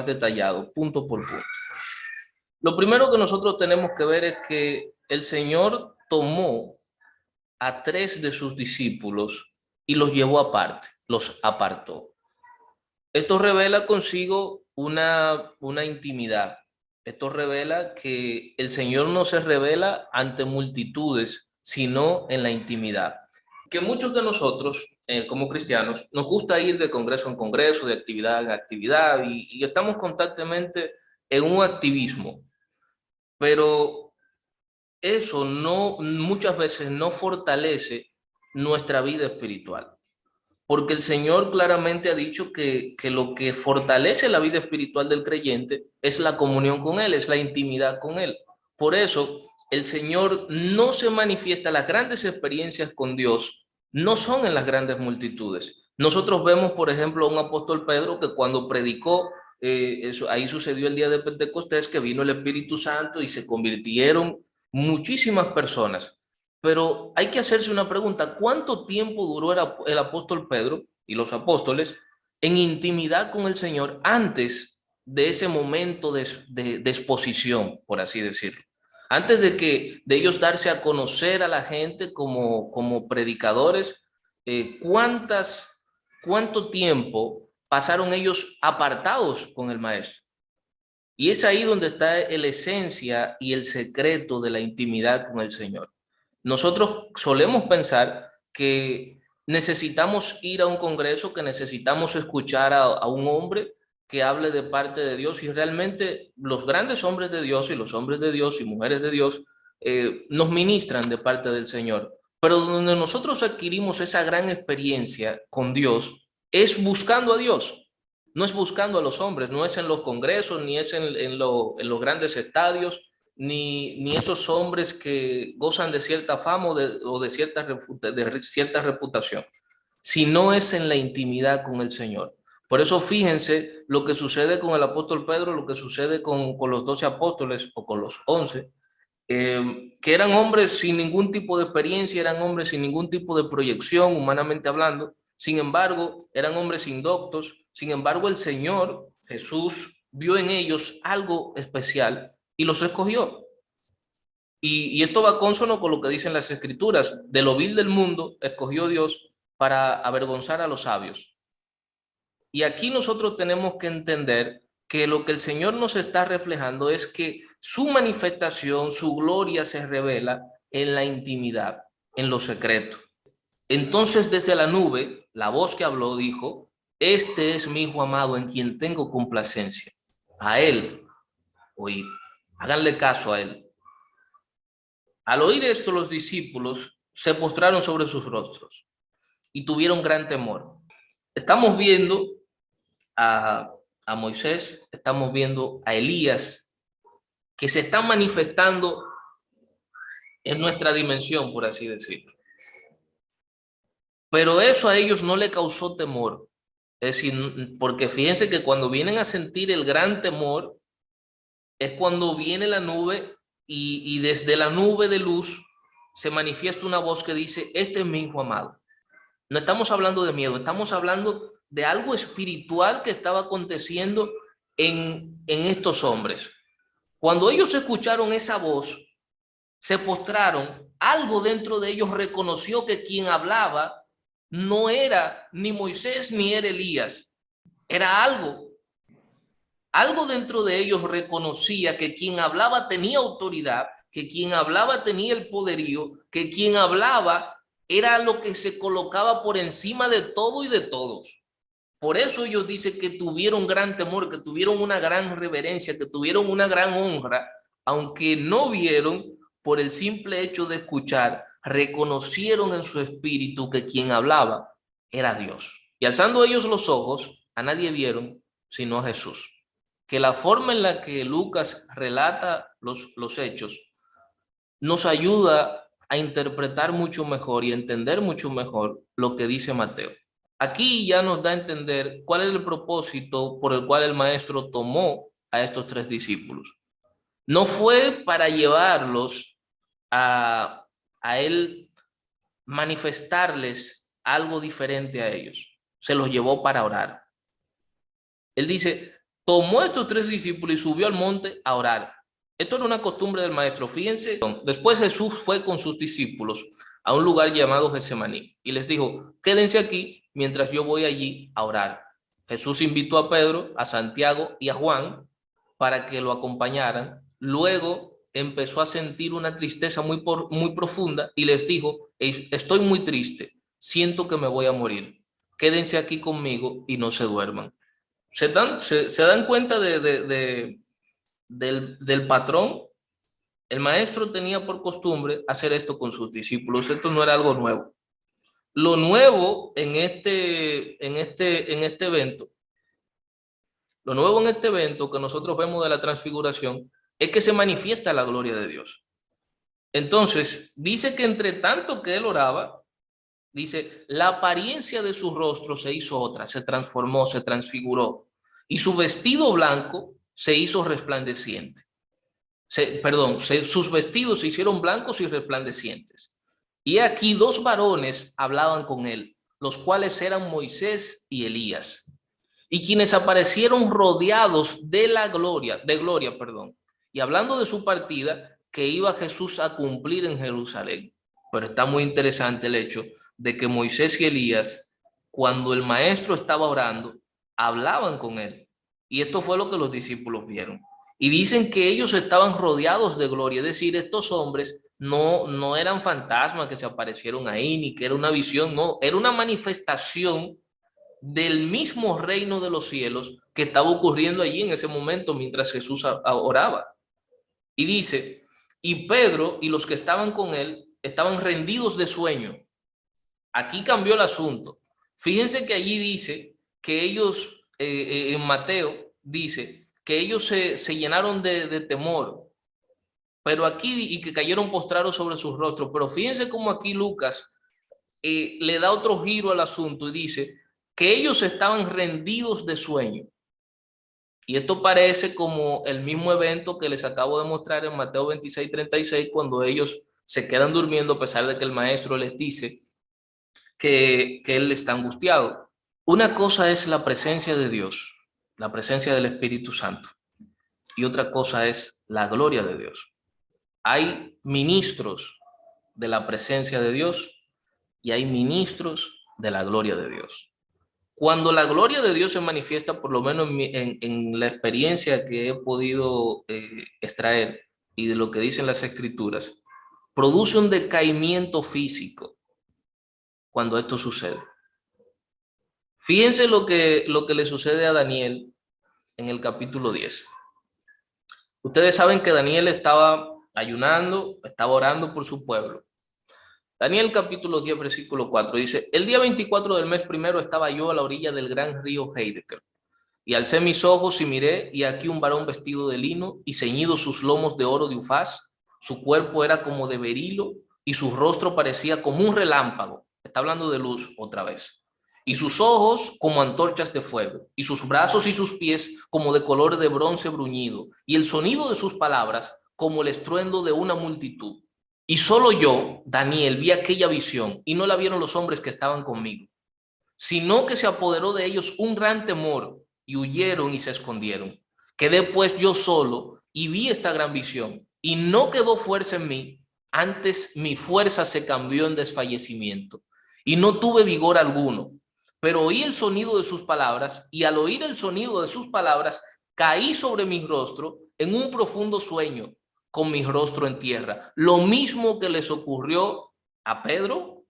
más detallado, punto por punto. Lo primero que nosotros tenemos que ver es que el Señor tomó a 3 de sus discípulos y los llevó aparte, los apartó. Esto revela consigo una intimidad. Esto revela que el Señor no se revela ante multitudes, sino en la intimidad. Que muchos de nosotros, como cristianos, nos gusta ir de congreso en congreso, de actividad en actividad, y estamos constantemente en un activismo, pero eso no, muchas veces no fortalece nuestra vida espiritual. Porque el Señor claramente ha dicho que lo que fortalece la vida espiritual del creyente es la comunión con Él, es la intimidad con Él. Por eso, el Señor no se manifiesta, las grandes experiencias con Dios no son en las grandes multitudes. Nosotros vemos, por ejemplo, a un apóstol Pedro que cuando predicó, ahí sucedió el día de Pentecostés, que vino el Espíritu Santo y se convirtieron muchísimas personas. Pero hay que hacerse una pregunta: ¿cuánto tiempo duró el apóstol Pedro y los apóstoles en intimidad con el Señor antes de ese momento de exposición, por así decirlo? Antes de ellos darse a conocer a la gente como predicadores, ¿cuánto tiempo pasaron ellos apartados con el Maestro? Y es ahí donde está la esencia y el secreto de la intimidad con el Señor. Nosotros solemos pensar que necesitamos ir a un congreso, que necesitamos escuchar a un hombre que hable de parte de Dios, y realmente los grandes hombres de Dios y los hombres de Dios y mujeres de Dios nos ministran de parte del Señor. Pero donde nosotros adquirimos esa gran experiencia con Dios es buscando a Dios. No es buscando a los hombres, no es en los congresos, ni es en los grandes estadios, ni esos hombres que gozan de cierta fama de cierta reputación, sino es en la intimidad con el Señor. Por eso fíjense lo que sucede con el apóstol Pedro, lo que sucede con los 12 apóstoles o con los 11, que eran hombres sin ningún tipo de experiencia, eran hombres sin ningún tipo de proyección, humanamente hablando. Sin embargo, eran hombres indoctos. Sin embargo, el Señor Jesús vio en ellos algo especial y los escogió. Y esto va consono con lo que dicen las Escrituras: de lo vil del mundo escogió Dios para avergonzar a los sabios. Y aquí nosotros tenemos que entender que lo que el Señor nos está reflejando es que su manifestación, su gloria se revela en la intimidad, en lo secreto. Entonces desde la nube, la voz que habló dijo: este es mi hijo amado en quien tengo complacencia. A él oíd, háganle caso a él. Al oír esto, los discípulos se postraron sobre sus rostros y tuvieron gran temor. Estamos viendo a, a Moisés, estamos viendo a Elías, que se están manifestando en nuestra dimensión, por así decirlo. Pero eso a ellos no le causó temor. Es decir, porque fíjense que cuando vienen a sentir el gran temor, es cuando viene la nube y desde la nube de luz se manifiesta una voz que dice: este es mi hijo amado. No estamos hablando de miedo, estamos hablando de algo espiritual que estaba aconteciendo en estos hombres. Cuando ellos escucharon esa voz, se postraron, algo dentro de ellos reconoció que quien hablaba no era ni Moisés ni era Elías, era algo dentro de ellos reconocía que quien hablaba tenía autoridad, que quien hablaba tenía el poderío, que quien hablaba era lo que se colocaba por encima de todo y de todos. Por eso ellos dicen que tuvieron gran temor, que tuvieron una gran reverencia, que tuvieron una gran honra, aunque no vieron. Por el simple hecho de escuchar, reconocieron en su espíritu que quien hablaba era Dios. Y alzando ellos los ojos, a nadie vieron sino a Jesús. Que la forma en la que Lucas relata los hechos nos ayuda a interpretar mucho mejor y a entender mucho mejor lo que dice Mateo. Aquí ya nos da a entender cuál es el propósito por el cual el maestro tomó a estos 3 discípulos. No fue para llevarlos a él manifestarles algo diferente a ellos. Se los llevó para orar. Él dice: tomó a estos 3 discípulos y subió al monte a orar. Esto era una costumbre del maestro. Fíjense, después Jesús fue con sus discípulos a un lugar llamado Getsemaní y les dijo, quédense aquí mientras yo voy allí a orar. Jesús invitó a Pedro, a Santiago y a Juan para que lo acompañaran. Luego empezó a sentir una tristeza muy profunda y les dijo, estoy muy triste, siento que me voy a morir. Quédense aquí conmigo y no se duerman. Se dan cuenta del patrón. El maestro tenía por costumbre hacer esto con sus discípulos. Esto no era algo nuevo. Lo nuevo en este evento, lo nuevo en este evento que nosotros vemos de la transfiguración es que se manifiesta la gloria de Dios. Entonces, dice que entre tanto que él oraba, dice, la apariencia de su rostro se hizo otra, se transformó, se transfiguró, y su vestido blanco se hizo resplandeciente. Sus vestidos se hicieron blancos y resplandecientes. Y aquí 2 varones hablaban con él, los cuales eran Moisés y Elías, y quienes aparecieron rodeados de gloria, y hablando de su partida, que iba Jesús a cumplir en Jerusalén. Pero está muy interesante el hecho de que Moisés y Elías, cuando el maestro estaba orando, hablaban con él. Y esto fue lo que los discípulos vieron. Y dicen que ellos estaban rodeados de gloria, es decir, estos hombres no eran fantasmas que se aparecieron ahí, ni que era una visión, no, era una manifestación del mismo reino de los cielos que estaba ocurriendo allí en ese momento mientras Jesús oraba. Y dice, y Pedro y los que estaban con él estaban rendidos de sueño. Aquí cambió el asunto. Fíjense que allí dice que ellos, en Mateo, dice que ellos se llenaron de temor, pero aquí, y que cayeron postrados sobre sus rostros. Pero fíjense cómo aquí Lucas le da otro giro al asunto y dice que ellos estaban rendidos de sueño. Y esto parece como el mismo evento que les acabo de mostrar en Mateo 26:36, cuando ellos se quedan durmiendo a pesar de que el maestro les dice que él está angustiado. Una cosa es la presencia de Dios, la presencia del Espíritu Santo, y otra cosa es la gloria de Dios. Hay ministros de la presencia de Dios y hay ministros de la gloria de Dios. Cuando la gloria de Dios se manifiesta, por lo menos en la experiencia que he podido extraer y de lo que dicen las Escrituras, produce un decaimiento físico cuando esto sucede. Fíjense lo que le sucede a Daniel en el capítulo 10. Ustedes saben que Daniel estaba ayunando, estaba orando por su pueblo. Daniel capítulo 10, versículo 4 dice, el día 24 del mes primero estaba yo a la orilla del gran río Heidekel, y alcé mis ojos y miré, y aquí un varón vestido de lino y ceñido sus lomos de oro de Ufaz, su cuerpo era como de berilo y su rostro parecía como un relámpago, está hablando de luz otra vez, y sus ojos como antorchas de fuego, y sus brazos y sus pies como de color de bronce bruñido, y el sonido de sus palabras como el estruendo de una multitud. Y solo yo, Daniel, vi aquella visión y no la vieron los hombres que estaban conmigo, sino que se apoderó de ellos un gran temor y huyeron y se escondieron. Quedé pues yo solo y vi esta gran visión y no quedó fuerza en mí, antes mi fuerza se cambió en desfallecimiento y no tuve vigor alguno, pero oí el sonido de sus palabras y al oír el sonido de sus palabras caí sobre mi rostro en un profundo sueño con mi rostro en tierra. Lo mismo que les ocurrió a Pedro,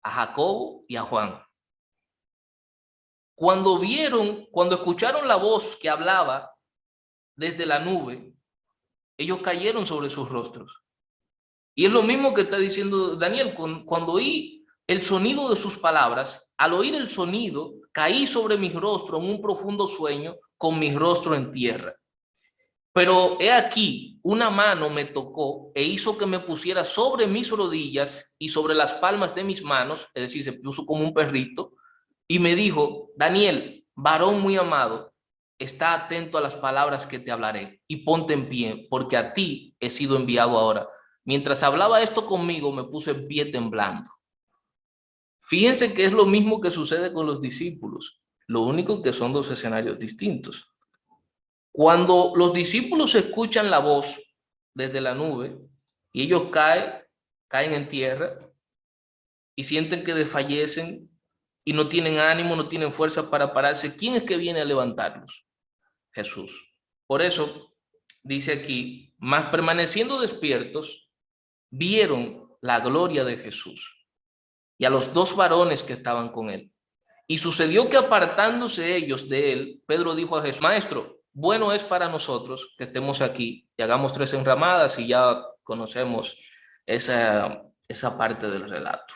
a Jacobo y a Juan. Cuando escucharon la voz que hablaba desde la nube, ellos cayeron sobre sus rostros. Y es lo mismo que está diciendo Daniel, cuando oí el sonido de sus palabras, al oír el sonido, caí sobre mi rostro en un profundo sueño con mi rostro en tierra. Pero he aquí, una mano me tocó e hizo que me pusiera sobre mis rodillas y sobre las palmas de mis manos, es decir, se puso como un perrito, y me dijo, Daniel, varón muy amado, está atento a las palabras que te hablaré y ponte en pie, porque a ti he sido enviado ahora. Mientras hablaba esto conmigo, me puse en pie temblando. Fíjense que es lo mismo que sucede con los discípulos, lo único que son 2 escenarios distintos. Cuando los discípulos escuchan la voz desde la nube y ellos caen en tierra y sienten que desfallecen y no tienen ánimo, no tienen fuerza para pararse, ¿quién es que viene a levantarlos? Jesús. Por eso dice aquí, mas permaneciendo despiertos, vieron la gloria de Jesús y a los dos varones que estaban con él. Y sucedió que apartándose ellos de él, Pedro dijo a Jesús, Maestro, bueno es para nosotros que estemos aquí y hagamos 3 enramadas, y ya conocemos esa parte del relato.